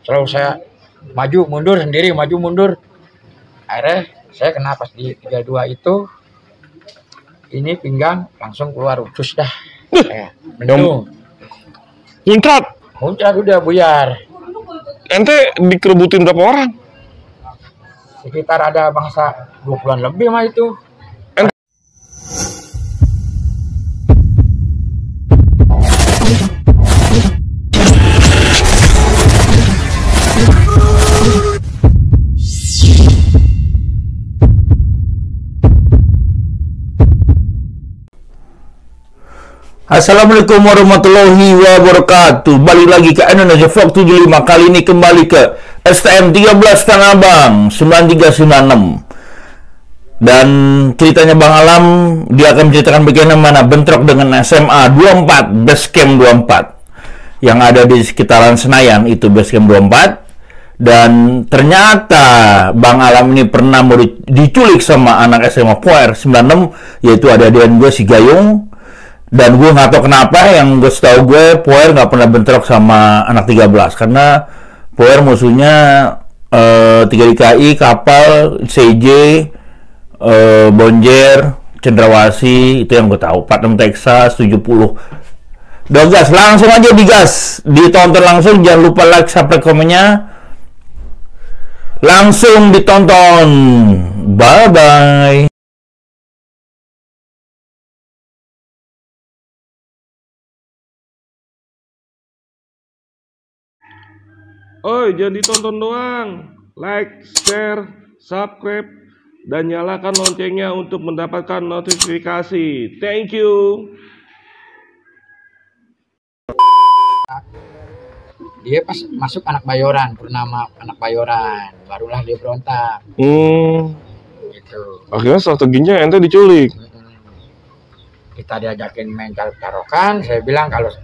Selalu saya maju mundur sendiri, maju mundur. Akhirnya saya kena pas di 32 itu, ini pinggang langsung keluar usus dah. Mendung. Muncrat udah buyar. Ente dikerebutin berapa orang? Sekitar ada bangsa 20-an lebih mah itu. Assalamualaikum warahmatullahi wabarakatuh. Balik lagi ke Indonesia Vlog 75. Kali ini kembali ke STM 13 Tanah Abang 9396. Dan ceritanya Bang Alam, dia akan menceritakan bagaimana bentrok dengan SMA 24, Basecamp 24 yang ada di sekitaran Senayan, itu Basecamp 24. Dan ternyata Bang Alam ini pernah mau diculik sama anak SMA Poer 96, yaitu ada adik gue si Gayung. Dan gue nggak tahu kenapa, yang gue setahu gue Poer nggak pernah bentrok sama anak 13 karena Poer musuhnya 3 DKI, Kapal, CJ, Bonjer, Cendrawasih, itu yang gue tahu. 46 Texas, 70. Udah gas, langsung aja digas, ditonton langsung, jangan lupa like, subscribe, komennya, langsung ditonton. Bye bye. Oi, jangan ditonton doang. Like, share, subscribe, dan nyalakan loncengnya untuk mendapatkan notifikasi. Thank you. Dia pas masuk anak Bayoran, bernama anak Bayoran, barulah dia berontak. Gitu. Akhirnya strateginya ente diculik. Kita diajakin main taruh-tarokan, saya bilang kalau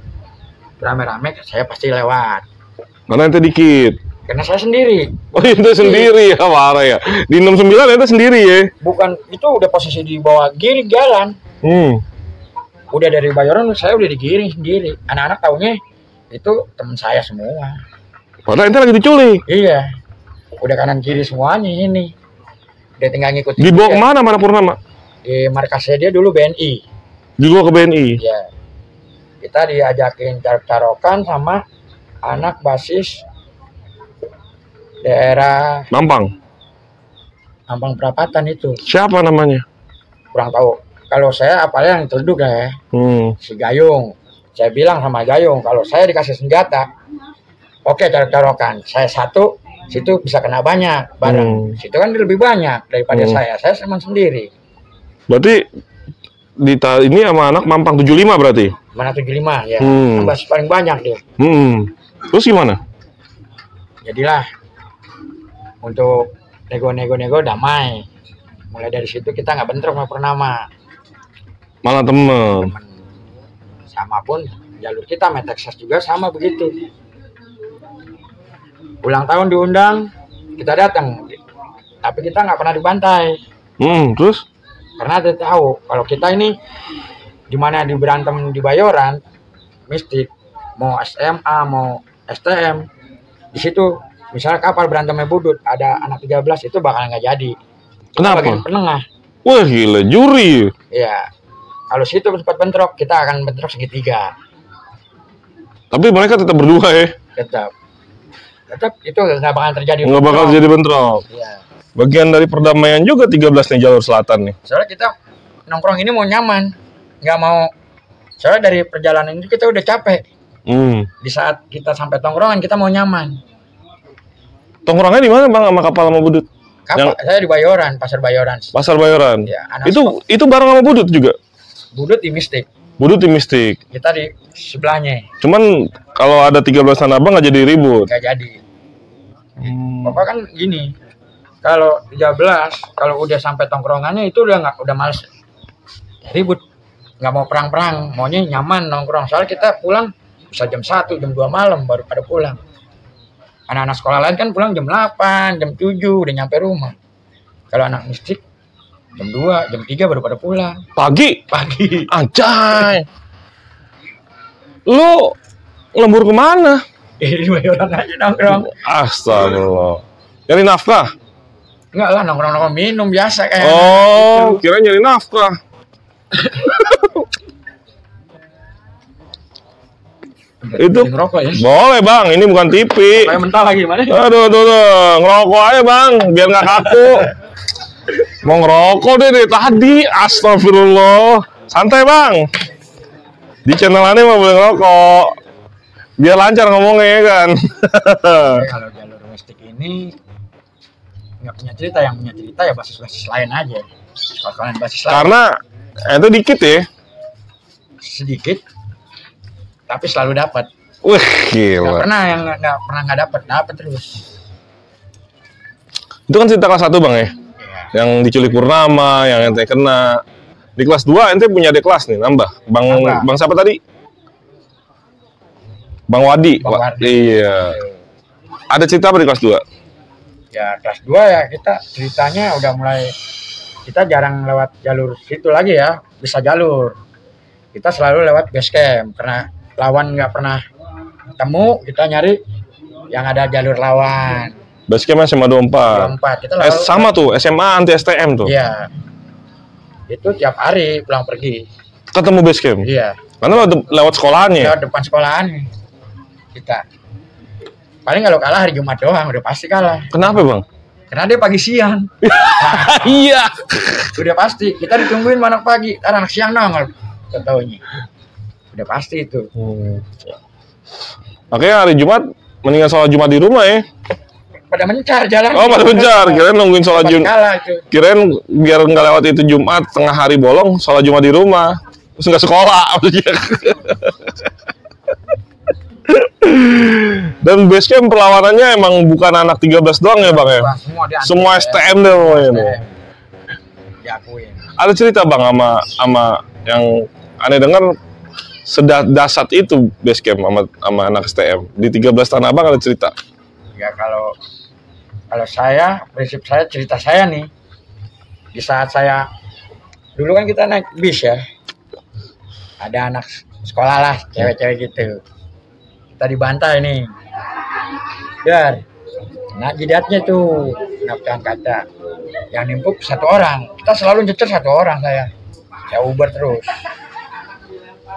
rame-rame saya pasti lewat. Karena ente dikit. Karena saya sendiri. Oh, ente sendiri ya, marah ya. Di 69 ente sendiri ya. Bukan, itu udah posisi di bawah giring jalan. Udah dari Bayoran saya udah digiring sendiri. Anak-anak taunya itu teman saya semua. Padahal ente lagi diculik. Iya. Udah kanan kiri semuanya ini. Udah tinggal ngikutin. Dibawa kemana, mana Purnama? Di markasnya dia dulu BNI. Dibawa ke BNI. Iya. Kita diajakin taruh-tarokan sama anak basis daerah Mampang Perapatan itu. Siapa namanya? Kurang tahu. Kalau saya apalagi yang terduk ya. Si Gayung. Saya bilang sama Gayung, kalau saya dikasih senjata, oke, taruh-tarokan. Saya satu, situ bisa kena banyak bareng. Situ kan lebih banyak daripada saya. Saya cuma sendiri. Berarti ini sama anak Mampang 75 berarti? Mana 75 ya. Basis paling banyak dia. Terus gimana? Jadilah untuk nego damai. Mulai dari situ kita nggak bentrok sama Purnama. Malah temen. Sama pun jalur kita Texas juga sama begitu. Ulang tahun diundang, kita datang. Tapi kita nggak pernah dibantai. Terus? Karena dia tahu kalau kita ini dimana di berantem di Bayoran, mistik, mau SMA, mau STM, di situ misalnya Kapal berantemnya Budut, ada anak 13 itu bakal nggak jadi. Kenapa? Bagian penengah. Wah gila, juri. Iya. Kalau situ sempat bentrok, kita akan bentrok segitiga. Tapi mereka tetap berdua ya? Tetap itu nggak bakal terjadi. Nggak bakal jadi bentrok. Iya. Bagian dari perdamaian juga 13 nih jalur selatan nih. Soalnya kita nongkrong ini mau nyaman, nggak mau. Soalnya dari perjalanan itu kita udah capek. Di saat kita sampai tongkrongan kita mau nyaman. Tongkrongnya di mana Bang sama Kapal sama Budut? Saya di Bayoran, Pasar Bayoran. Pasar Bayoran. Ya, itu bareng sama Budut juga. Budut di Mistik. Kita di sebelahnya. Cuman kalau ada 13 Tanah Abang nggak jadi ribut. Nggak jadi. Bapak kan gini. Kalau 13, kalau udah sampai tongkrongannya itu udah males ribut. Nggak mau perang-perang, maunya nyaman nongkrong. Soalnya kita pulang bisa jam 1, jam 2 malam baru pada pulang. Anak-anak sekolah lain kan pulang jam 8, jam 7 udah nyampe rumah. Kalau anak mistik jam 2, jam 3 baru pada pulang. Pagi. Pagi. Anjay. Lu lembur kemana? Di Bayoran aja nongkrong. Astagfirullah. Nyari nafkah? Enggak lah, nongkrong minum biasa kayak. Oh, kira nyari nafkah. Itu ngerokok ya. boleh bang, ini bukan TV. Kayak mentah lagi mana? Aduh, ngerokok aja bang, biar nggak kaku. Mau ngerokok deh dari tadi, astagfirullah. Santai bang. Di channel aneh mah boleh ngerokok. Biar lancar ngomongnya ya kan. Kalau jalur domestik ini nggak punya cerita, yang punya cerita ya basis-basis lain aja. Kalau kalian basis lain. Karena itu dikit ya. Sedikit, tapi selalu dapat. Wih, Nggak gila. pernah yang nggak dapat terus. Itu kan cerita kelas 1 bang ya. Ya. Yang diculik Purnama, yang ente kena. Di kelas 2 ente punya adik kelas nih, nambah. Bang siapa tadi? Bang Wadi. Bang Wadi. Iya. Ada cerita apa di kelas 2? Ya kelas 2 ya kita ceritanya udah mulai, kita jarang lewat jalur situ lagi ya, bisa jalur. Kita selalu lewat base camp karena lawan nggak pernah ketemu, kita nyari yang ada jalur lawan. Basecamp SMA 24. 24 kita lalu. Sama tuh, SMA anti STM tuh. Iya. Itu tiap hari pulang pergi. Ketemu basecamp. Iya. Karena lewat sekolahannya. Lewat depan sekolahan kita. Paling kalau kalah hari Jumat doang, udah pasti kalah. Kenapa bang? Karena dia pagi siang. Iya. Udah pasti. Kita ditungguin anak pagi, anak siang nongol. Ketaunya. Udah pasti itu. Makanya hari Jumat mendingan sholat Jumat di rumah ya. Pada mencar jalan. Oh pada bencar, kirain nungguin sholat Pasti Jumat. kalah itu. Kirain biar nggak lewat itu Jumat tengah hari bolong, sholat Jumat di rumah. Terus nggak sekolah maksudnya. Dan basecamp perlawanannya emang bukan anak 13 doang ya bang ya? Semua STM deh pokoknya nih. Diakuin. Ada cerita bang sama yang aneh dengar sedasat itu basecamp sama anak STM di 13 Tanah Abang, ada cerita? Ya kalau saya, prinsip saya, cerita saya nih, di saat saya dulu kan kita naik bis ya, ada anak sekolah lah, cewek-cewek gitu, kita dibantai nih, dar, kena jidatnya tuh, kena pecahan kaca, yang nimpuk 1 orang, kita selalu nyecer 1 orang saya uber terus,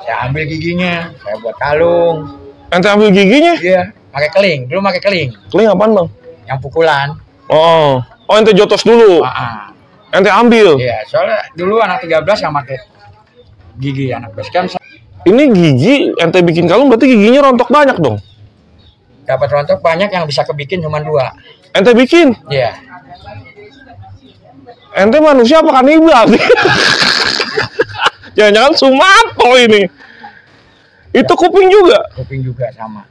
saya ambil giginya, saya buat kalung. Ente ambil giginya? Iya, pakai keling, dulu pakai keling. Keling apaan bang? Yang pukulan. Oh ente jotos dulu. Ente ambil. Iya, soalnya dulu anak 13 yang pakai gigi anak basecamp. Ini gigi ente bikin kalung berarti giginya rontok banyak dong. Dapat rontok banyak, yang bisa kebikin cuma 2. Ente bikin? Iya. Ente manusia apa kanibal? Jangan-jangan Sumato ini. Itu kuping juga. Kuping juga sama.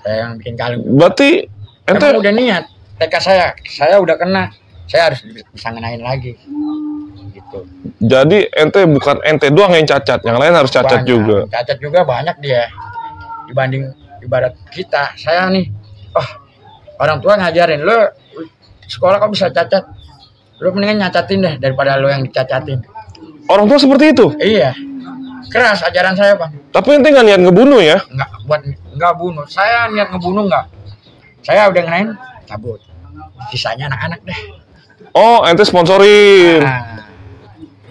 Saya yang bikin kalung. Berarti ente Emang udah niat. Tekad saya udah kena. Saya harus bisa ngenain lagi. Gitu. Jadi ente bukan ente doang yang cacat, yang lain harus cacat Banyak. juga. Cacat juga banyak dia. Dibanding ibarat kita, saya nih, orang tua ngajarin, lo sekolah kok bisa cacat, lo mendingan nyacatin deh daripada lo yang dicacatin. Orang tua seperti itu? Iya, keras ajaran saya bang. Tapi ente nggak niat ngebunuh ya? Nggak bunuh. Saya niat ngebunuh nggak. Saya udah ngenain, cabut. Sisanya anak-anak deh. Oh, ente sponsorin. Nah,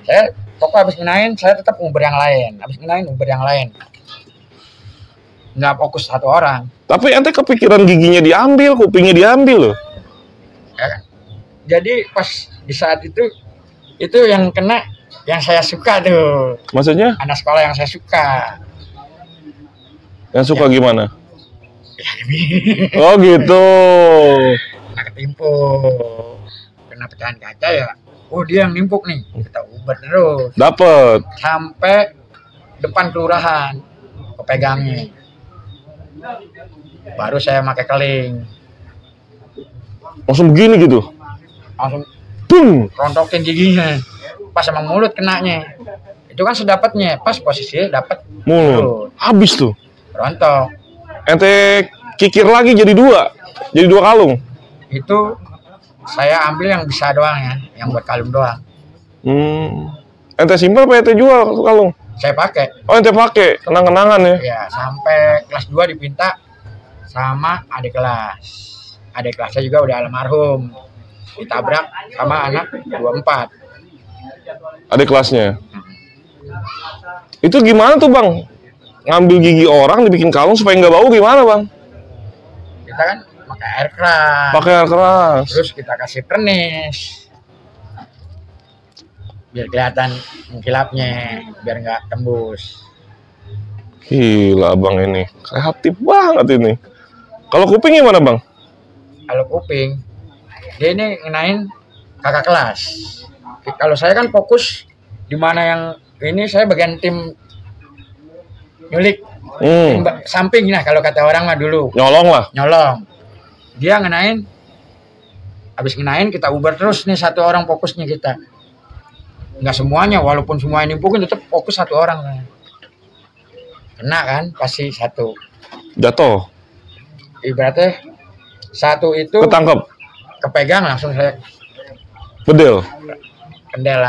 saya pokoknya habis ngenain, saya tetap uber yang lain. Habis ngenain uber yang lain. Nggak fokus 1 orang. Tapi ente kepikiran giginya diambil, kupingnya diambil loh. Ya kan? Jadi pas di saat itu yang kena yang saya suka tuh. Maksudnya? Anak sekolah yang saya suka. Yang suka Ya. gimana? Oh gitu. Kena ketimpuk. Kena pecahan kaca ya. Oh dia yang nimpuk nih. Kita uber terus. Dapet. Sampai depan kelurahan. Kepegangnya. Baru saya pakai keling. Langsung begini gitu. Langsung Bung. rontokin giginya. Pas sama mulut kenanya. Itu kan sedapatnya. Pas posisinya dapat Mulut. Habis tuh. rontok. Ente kikir lagi jadi 2. Jadi 2 kalung. Itu saya ambil yang bisa doang ya. Yang buat kalung doang. Ente simpen apa ente jual kalung? saya pakai. Oh, ente pakai kenang-kenangan ya? Ya, sampai kelas 2 dipinta sama adik kelas. Adik kelasnya juga udah almarhum. Ditabrak sama anak 24. Adik kelasnya. Itu gimana tuh bang? Ngambil gigi orang dibikin kalung supaya nggak bau gimana bang? Kita kan pakai air keras. Pakai air keras. Terus kita kasih pernis. Biar kelihatan mengkilapnya, biar nggak tembus. Gila bang ini, kreatif banget ini. Kalau kuping gimana bang? Kalau kuping, dia ini ngenain kakak kelas. Kalau saya kan fokus di mana yang ini saya bagian tim nyulik, tim samping nah kalau kata orang mah dulu. Nyolong lah. Nyolong. Dia ngenain, habis ngenain kita ubar terus nih satu orang fokusnya kita. Nggak semuanya, walaupun semua ini nimpukin tetap fokus satu orang. Kena kan, pasti satu. Jatuh. Ibaratnya satu itu Ketangkep. kepegang langsung saya Bedel. kendel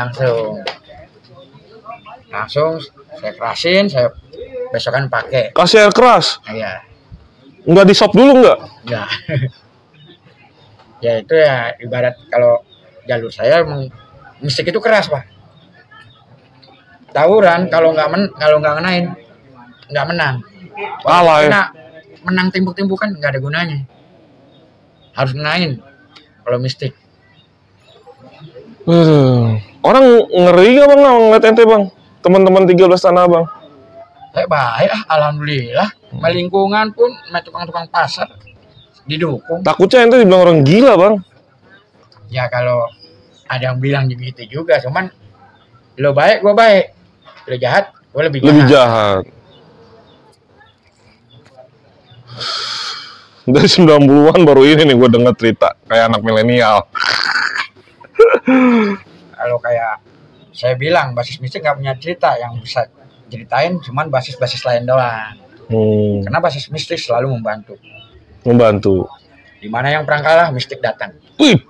langsung saya kerasin, saya besokan pakai. Kasih air keras. Iya. Nggak di sop dulu nggak? Ya. Ya itu ya ibarat kalau jalur saya mistik itu keras pak. Tawuran kalau nggak ngenain nggak menang. Kalah ya. Kena menang timbuk-timbukan nggak ada gunanya. Harus ngenain kalau mistik. Orang ngeri gak bang ngeliat ente bang? Teman-teman 13 Tanah Abang. Saya baik alhamdulillah. Lingkungan pun tukang-tukang pasar didukung. Takutnya ente dibilang orang gila bang. Ya kalau ada yang bilang begitu juga, cuman lo baik, gue baik. Lo jahat, gue lebih jahat. Dari 90-an baru ini nih gue denger cerita kayak anak milenial. Kalau kayak saya bilang basis mistik nggak punya cerita yang bisa ceritain, cuman basis-basis lain doang. Karena basis mistik selalu membantu. Dimana yang perang kalah, mistik datang. Wih,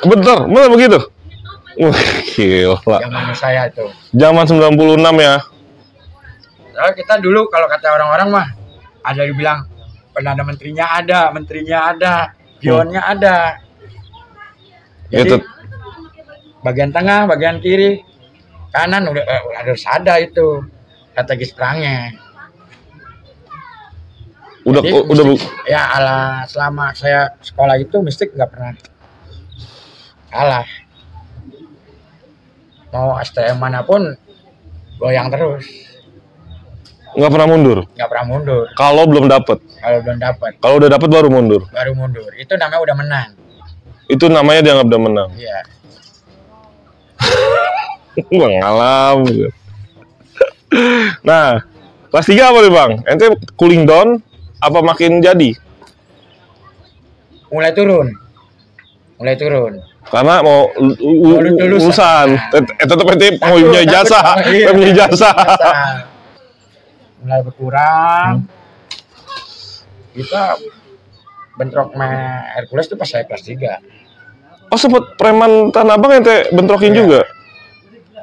bener begitu. Gila. Zaman saya itu. Zaman 96 ya. Kalau kita dulu kalau kata orang-orang mah ada yang bilang perdana menterinya ada, pionnya ada. Jadi bagian tengah, bagian kiri, kanan udah harus ada itu strategis perangnya. Jadi, ya selama saya sekolah itu mistik nggak pernah kalah. Mau STM manapun goyang terus. Nggak pernah mundur. Kalau belum dapet. Kalau udah dapet baru mundur. Itu namanya udah menang. Itu namanya dianggap udah menang. Iya. Mengalam. Nah, kelas 3 apa nih bang? Ente cooling down apa makin jadi? Mulai turun. Karena mau lulusan. Tetap ente mau punya jasa. Mulai berkurang. Kita bentrok sama Hercules itu pas saya kelas 3. Oh sempet preman Tanah Abang ente bentrokin juga?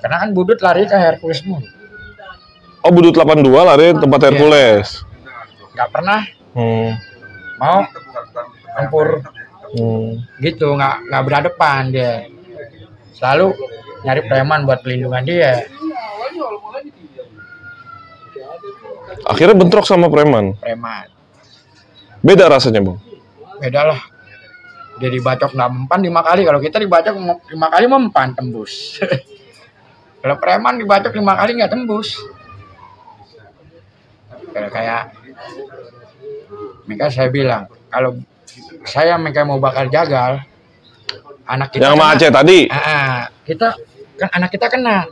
Karena kan Budut lari ke Hercules mulu. Oh Budut 82 lari tempat Hercules. Nggak pernah mau campur gitu, nggak berhadapan dia. Selalu nyari preman buat pelindungan dia. Akhirnya bentrok sama preman. Beda rasanya bang? Beda lah. Dia dibacok nggak mempan 5 kali. Kalau kita dibacok 5 kali mempan tembus. Kalau preman dibacok 5 kali nggak tembus. Kayak mereka saya bilang kalau saya mereka mau bakal jagal anak kita yang sama Aceh tadi. Kita kan anak kita kena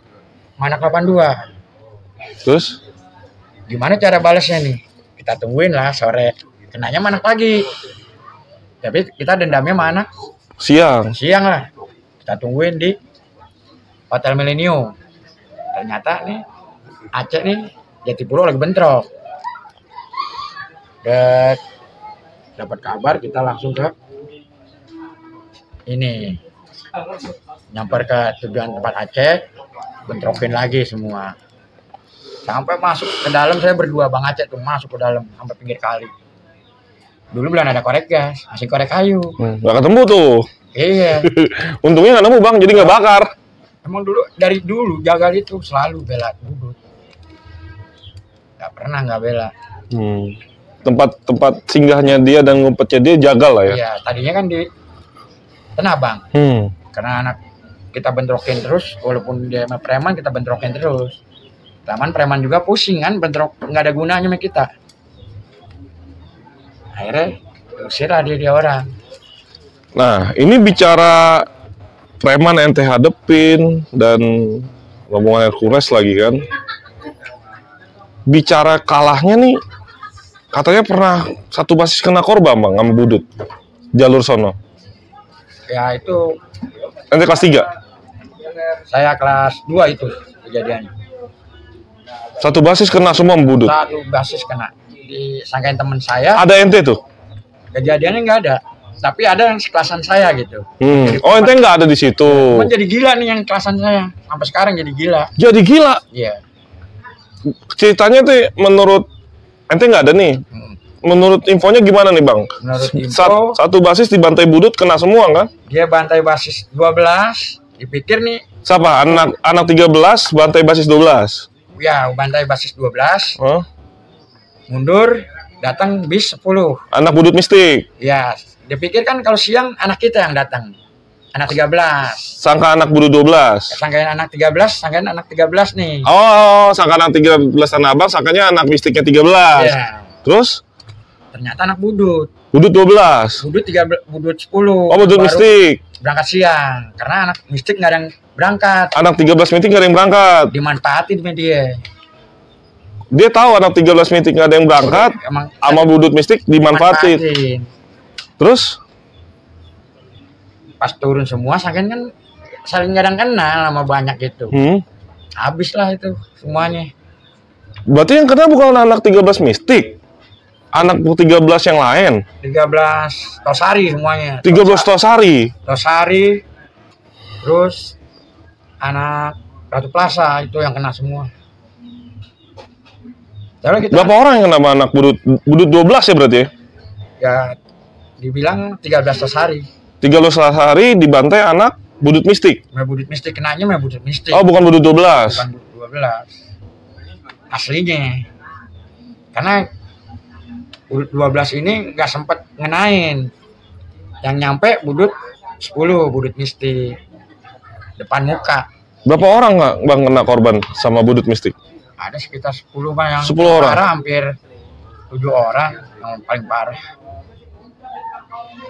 anak 82. Terus gimana cara balasnya nih? Kita tungguin lah sore. Kenanya mana pagi. Tapi kita dendamnya mana? Siang lah. Kita tungguin di Hotel Millennium. Ternyata nih Aceh nih Jatipuro lagi bentrok. Dapat kabar kita langsung ke ini nyamper ke tujuan tempat Aceh. bentrokin lagi semua. Sampai masuk ke dalam, saya berdua Bang Aceh tuh masuk ke dalam sampai pinggir kali. Dulu belum ada korek gas, masih korek kayu. Nggak ketemu tuh. Iya. Untungnya nggak nemu bang, jadi nggak bakar. Emang dari dulu jagal itu selalu bela budut. Nggak pernah nggak bela. Tempat singgahnya dia dan ngumpetnya dia jagal lah ya. Iya, tadinya kan di Tenabang. Karena anak kita bentrokin terus, walaupun dia sama preman kita bentrokin terus. Taman preman juga pusing kan, bentrok nggak ada gunanya sama kita. Akhirnya usir dia orang. Nah, ini bicara preman ente hadepin dan rombongan Hercules lagi kan. Bicara kalahnya nih, katanya pernah satu basis kena korban bang sama budut jalur sono. Ya itu Ente kelas 3? saya kelas 2 itu kejadiannya. Satu basis kena semua sama budut? Satu basis kena. Disangkain teman saya. Ada ente tuh? Kejadiannya nggak ada. Tapi ada yang sekelasan saya gitu. Oh ente nggak ada di situ? Cuman jadi gila nih yang kelasan saya. Sampai sekarang jadi gila. Jadi gila? Iya. Ceritanya tuh menurut ente nggak ada nih. Menurut infonya gimana nih bang? Menurut info, satu basis dibantai budut kena semua kan? dia bantai basis 12. Dipikir nih. Siapa? Anak 13 bantai basis 12? Ya bantai basis 12. Huh? Mundur. Datang bis 10. Anak budut mistik? Ya. Dipikir kan kalau siang anak kita yang datang. Anak 13. Sangka anak budut 12? Sangkain anak 13. Sangkain anak 13 nih. Oh, sangka anak 13 Tanah Abang, sangkanya anak mistiknya 13. Iya. Terus? Ternyata anak budut. Budut 12? Budut 13, budut 10. Oh, budut mistik. Berangkat siang. Karena anak mistik nggak ada yang berangkat. Anak 13 mistik nggak ada yang berangkat? Dimanfaatin sama dia. Dia tahu anak 13 mistik nggak ada yang berangkat, Emang sama budut mistik dimanfaatin. Terus? Pas turun semua, saking kan saling kadang kenal sama banyak gitu. Habis lah itu semuanya. Berarti yang kena bukan anak 13 mistik? Anak 13 yang lain? 13 Tosari semuanya. 13 Tosari? Tosari. Terus anak Ratu Plaza itu yang kena semua. Berapa orang yang kena sama anak budut? Budut 12 ya berarti ya? Ya dibilang 13 Tosari. 13 Tosari dibantai anak budut mistik? Budut mistik kenanya budut mistik. Oh bukan budut 12? Bukan budut 12. Aslinya. Karena budut 12 ini nggak sempet ngenain. Yang nyampe budut 10, budut mistik. Depan muka. Berapa orang nggak bang kena korban sama budut mistik? Ada sekitar 10 bang yang 10 orang? parah, hampir 7 orang yang paling parah.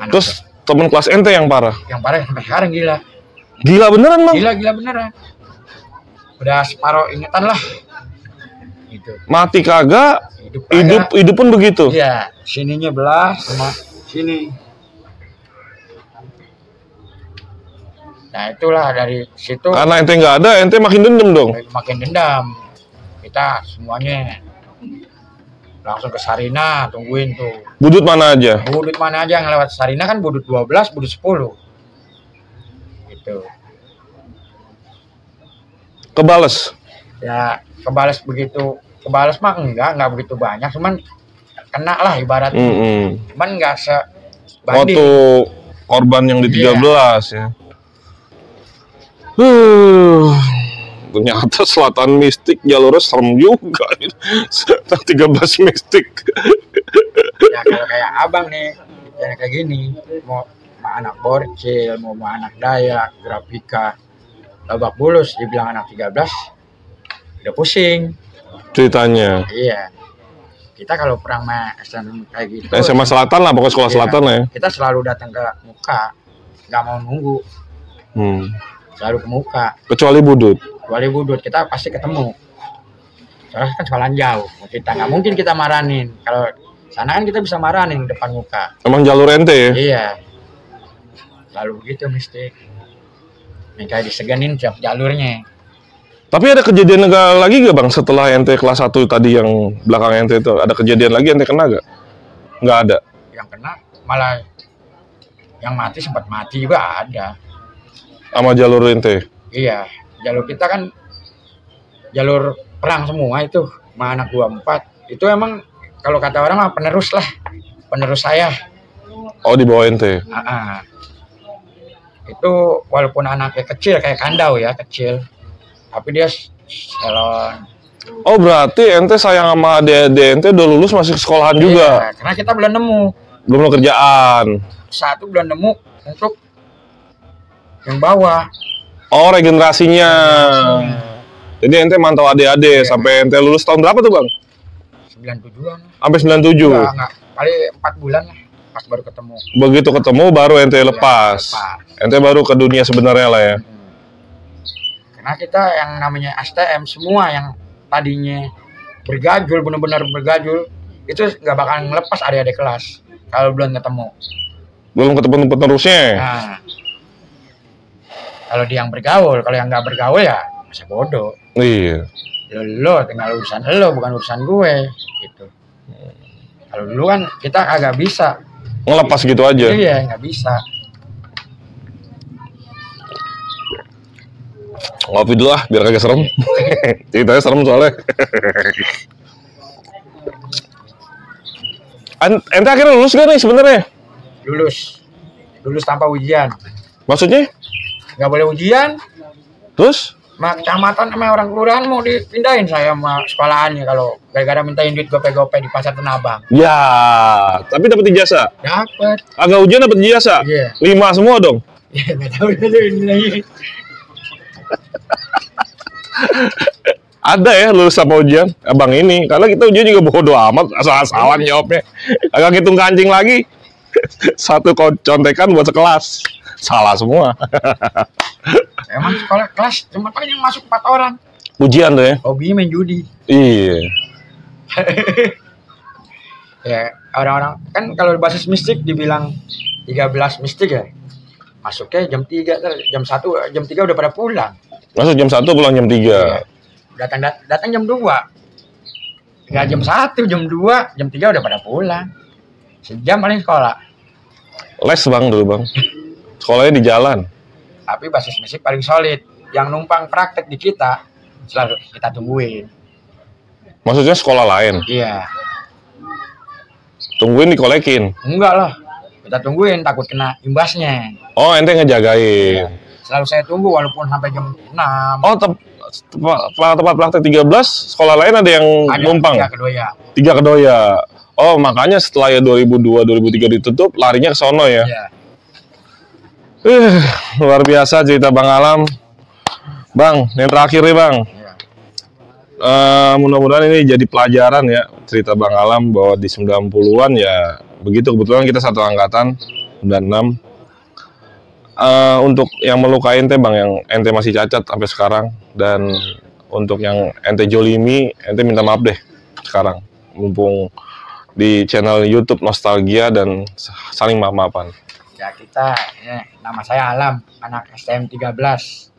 Terus temen kelas ente yang parah? Yang parah sampai sekarang gila. Gila beneran bang? Gila beneran. Udah separuh ingatan lah. Gitu. Mati kagak, hidup pun begitu? Iya, sininya belah sama sini. Nah itulah dari situ. Karena ente nggak ada, ente makin dendam dong? Makin dendam. Kita semuanya langsung ke Sarina, tungguin tuh. Budut mana aja? Budut mana aja yang lewat Sarina kan budut 12, budut 10. Gitu. Kebales? Ya, kebales begitu. Kebales mah enggak begitu banyak, cuman kena lah ibaratnya. Cuman enggak sebanding. Waktu korban yang di 13 ya. Ternyata Selatan Mistik jalurnya serem juga. 13 mistik. Ya kalau kayak abang nih, kayak gini, mau anak Borcil, mau anak Dayak, Grafika, Lebak Bulus, dibilang anak 13, udah pusing. Ceritanya. Iya. Kita kalau perang sama SMA kayak gitu. SMA Selatan lah, pokoknya sekolah selatan lah ya. Kita selalu datang ke muka, nggak mau nunggu. Selalu ke muka. Kecuali budut. Kita pasti ketemu. Soalnya kan sekolah jauh. Kita nggak mungkin kita maranin. Kalau sana kan kita bisa maranin depan muka. Emang jalur ente ya? Iya. Lalu begitu mistik. Yang kayak diseganin tiap jalurnya. Tapi ada kejadian lagi gak bang setelah ente kelas 1 tadi yang belakang ente itu? Ada kejadian lagi ente kena gak? Nggak ada? Yang kena malah yang mati sempat mati juga ada. Sama jalur ente? Iya. Jalur kita kan jalur perang semua itu, sama anak 24. Itu emang kalau kata orang mah penerus lah, penerus saya. Oh, di bawah ente. Itu walaupun anaknya kecil kayak Kandau ya, kecil, tapi dia salon. Oh, berarti ente sayang sama adik-adik ente udah lulus masih ke sekolahan juga. Iya, karena kita belum nemu. Belum ada kerjaan. Satu belum nemu untuk yang bawah. Oh, regenerasinya. Jadi ente mantau adik-adik sampai ente lulus tahun berapa tuh, Bang? 97-an. Sampai 97. Enggak, paling 4 bulan lah pas baru ketemu. Begitu ketemu baru ente lepas. Ente baru ke dunia sebenarnya lah ya. Karena kita yang namanya STM semua yang tadinya bergajul, benar-benar bergajul, itu nggak bakal ngelepas adik-adik kelas kalau belum ketemu. Belum ketemu penerusnya. Nah, kalau dia yang bergaul, kalau yang nggak bergaul ya masih bodoh. Iya. Lo tinggal urusan lo, bukan urusan gue, gitu. Kalau dulu kan kita agak bisa ngelepas gitu aja. Iya, nggak bisa. Ngopi dulu lah, biar kagak serem. Ceritanya serem soalnya. Ente akhirnya lulus gak nih sebenarnya? Lulus tanpa ujian. Maksudnya? Nggak boleh ujian. Terus? Kecamatan sama orang kelurahan mau dipindahin saya sama sekolahannya kalau gara-gara mintain duit gope-gope di pasar Tanah Abang. Ya, tapi dapat ijazah? Dapat. Agak ujian dapat ijazah? Iya. 5 semua dong? Iya, nggak tahu ini lagi. Ada ya lulus sama ujian abang ini, karena kita ujian juga bodo amat, asal-asalan jawabnya, agak hitung kancing lagi. Satu contekan buat sekelas, salah semua. Emang sekolah kelas cuma paling yang masuk 4 orang. Ujian tuh ya? Hobinya main judi. Iya. Ya orang-orang kan kalau basis mistik dibilang 13 mistik ya, masuknya jam 3, jam 1, jam 3 udah pada pulang. Masuk jam 1 pulang jam 3. Iya. Datang jam 2. Enggak jam 1, jam 2, jam 3 udah pada pulang. Sejam paling sekolah. Les bang dulu bang. Sekolahnya di jalan. Tapi basis musik paling solid. Yang numpang praktek di kita selalu kita tungguin. Maksudnya sekolah lain? Iya. Tungguin dikolekin? Enggak lah. Kita tungguin takut kena imbasnya. Oh ente ngejagain. Iya. Selalu saya tunggu walaupun sampai jam 6. Oh tempat praktek 13 sekolah lain ada yang numpang? 3 kedoya. 3 kedoya. Oh makanya setelah ya 2002 2003 ditutup larinya ke sono ya. Iya. Luar biasa cerita Bang Alam. Bang, yang terakhir nih Bang. Iya. Mudah-mudahan ini jadi pelajaran ya cerita Bang Alam bahwa di 90-an ya begitu, kebetulan kita satu angkatan 96. Untuk yang melukai ente Bang, yang ente masih cacat sampai sekarang, dan untuk yang ente jolimi, ente minta maaf deh sekarang, mumpung di channel YouTube Nostalgia dan saling maaf-maafan. Ya kita, nama saya Alam, anak STM 13.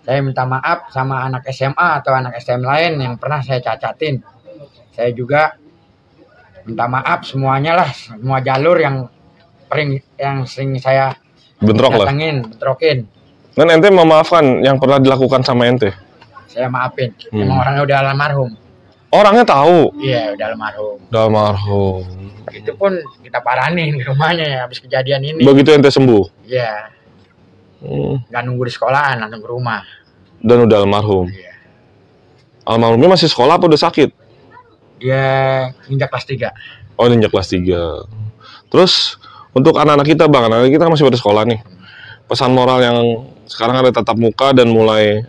Saya minta maaf sama anak SMA atau anak STM lain yang pernah saya cacatin. Saya juga minta maaf semuanya lah, semua jalur yang sering saya bentrokin. Dan ente memaafkan yang pernah dilakukan sama ente? Saya maafin. Emang orangnya udah almarhum. Orangnya tahu? Iya, udah almarhum. Udah almarhum. Itu pun kita paranin di rumahnya ya habis kejadian ini. Begitu ente sembuh? Iya. Nggak nunggu di sekolahan, langsung ke rumah. Dan udah almarhum? Iya. Almarhumnya masih sekolah apa udah sakit? Dia injak kelas 3. Oh, injak kelas 3. Terus untuk anak-anak kita Bang, anak-anak kita masih pada sekolah nih. Pesan moral yang sekarang ada tatap muka dan mulai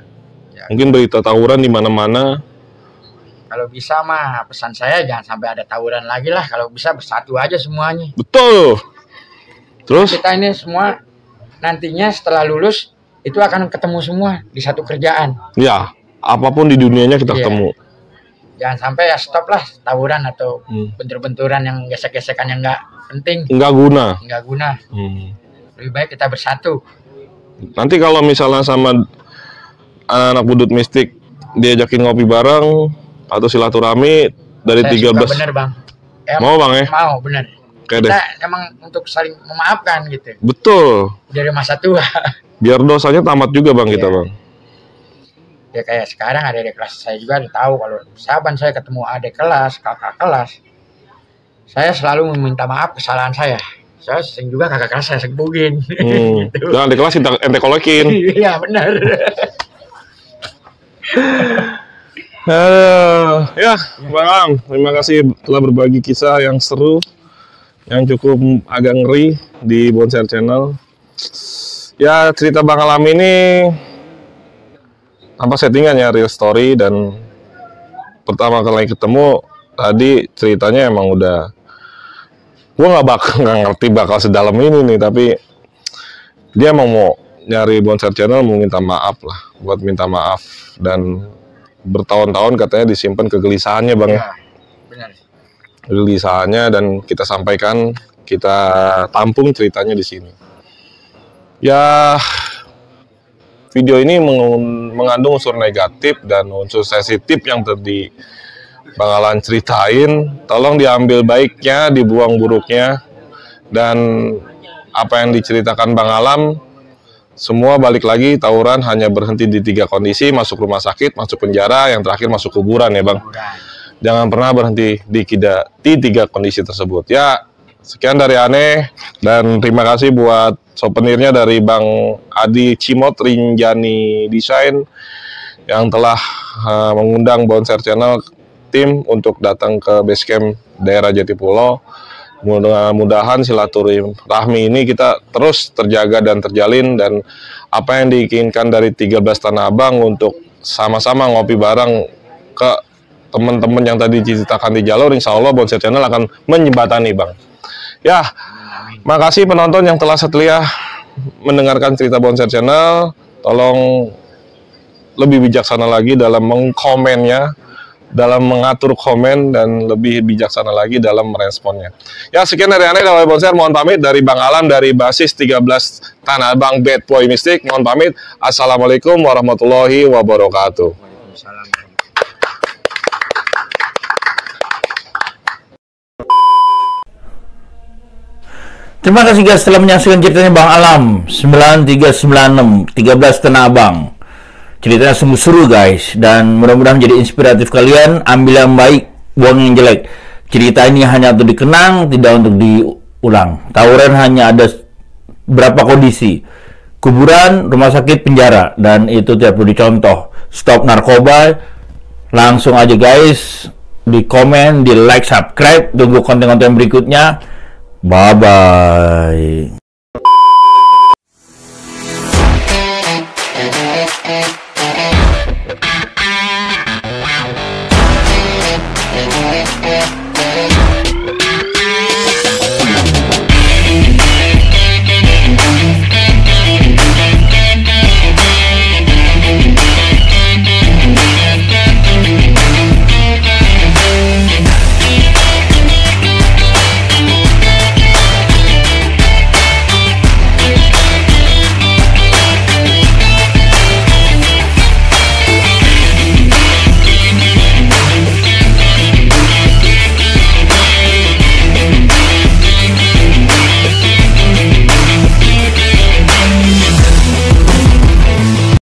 mungkin berita tawuran di mana-mana. Kalau bisa mah pesan saya jangan sampai ada tawuran lagi lah. Kalau bisa bersatu aja semuanya. Betul. Terus kita ini semua nantinya setelah lulus itu akan ketemu semua di satu kerjaan. Ya, apapun di dunianya kita ketemu. Jangan sampai ya stop lah tawuran atau bentur-benturan yang gesek-gesekan yang nggak penting. Nggak guna. Nggak guna. Lebih baik kita bersatu. Nanti kalau misalnya sama anak-anak budut mistik diajakin ngopi bareng atau silaturahmi dari saya 13. Bener Bang. Mau Bang ya? Mau bener. Oke Kita deh. emang untuk saling memaafkan gitu. Betul. Dari masa tua. Biar dosanya tamat juga Bang kita Bang. Ya kayak sekarang adik kelas saya juga tahu kalau sahabat saya ketemu adik kelas, kakak kelas, saya selalu meminta maaf kesalahan saya. Saya sering juga kakak kelas saya sebugin. Gitu. Jangan di kelas ente kolekin. Iya benar. Ya, Bang, terima kasih telah berbagi kisah yang seru, yang cukup agak ngeri di Bonser Channel. Ya, cerita Bang Alam ini apa settingannya real story, dan pertama kali ketemu tadi ceritanya emang udah, gua nggak ngerti bakal sedalam ini nih, tapi dia emang mau nyari Bonser Channel, mau minta maaf lah, buat minta maaf, dan bertahun-tahun katanya disimpan kegelisahannya Bang ya. Benar. Kegelisahannya, dan kita sampaikan, kita tampung ceritanya di sini. Ya, video ini mengandung unsur negatif dan unsur sensitif yang tadi Bang Alan ceritain. Tolong diambil baiknya, dibuang buruknya, dan apa yang diceritakan Bang Alam semua balik lagi tawuran hanya berhenti di 3 kondisi: masuk rumah sakit, masuk penjara, yang terakhir masuk kuburan ya Bang. Jangan pernah berhenti di 3 kondisi tersebut. Ya, sekian dari Aneh, dan terima kasih buat souvenirnya dari Bang Adi Cimot Rinjani Desain yang telah mengundang Bonser Channel tim untuk datang ke basecamp daerah Jatipulo. Mudah-mudahan silaturahmi ini kita terus terjaga dan terjalin, dan apa yang diinginkan dari 13 Tanah Abang untuk sama-sama ngopi bareng ke teman-teman yang tadi diceritakan di jalur, insya Allah Bonser Channel akan menjembatani Bang. Ya, makasih penonton yang telah setia mendengarkan cerita Bonser Channel. Tolong lebih bijaksana lagi dalam mengkomennya, dalam mengatur komen, dan lebih bijaksana lagi dalam meresponnya. Ya, sekian dari Aneh dari Bonser, mohon pamit. Dari Bang Alam, dari basis 13 Tanah Abang Bad Boy Mystic, mohon pamit. Assalamualaikum warahmatullahi wabarakatuh. Waalaikumsalam. Terima kasih guys telah menyaksikan ceritanya Bang Alam 9396 13 Tanah Abang. Ceritanya sungguh seru guys, dan mudah-mudahan menjadi inspiratif kalian. Ambil yang baik, buang yang jelek. Cerita ini hanya untuk dikenang, tidak untuk diulang. Tawuran hanya ada berapa kondisi: kuburan, rumah sakit, penjara, dan itu tidak perlu dicontoh. Stop narkoba. Langsung aja guys, di komen, di like, subscribe. Tunggu konten-konten berikutnya. Bye bye.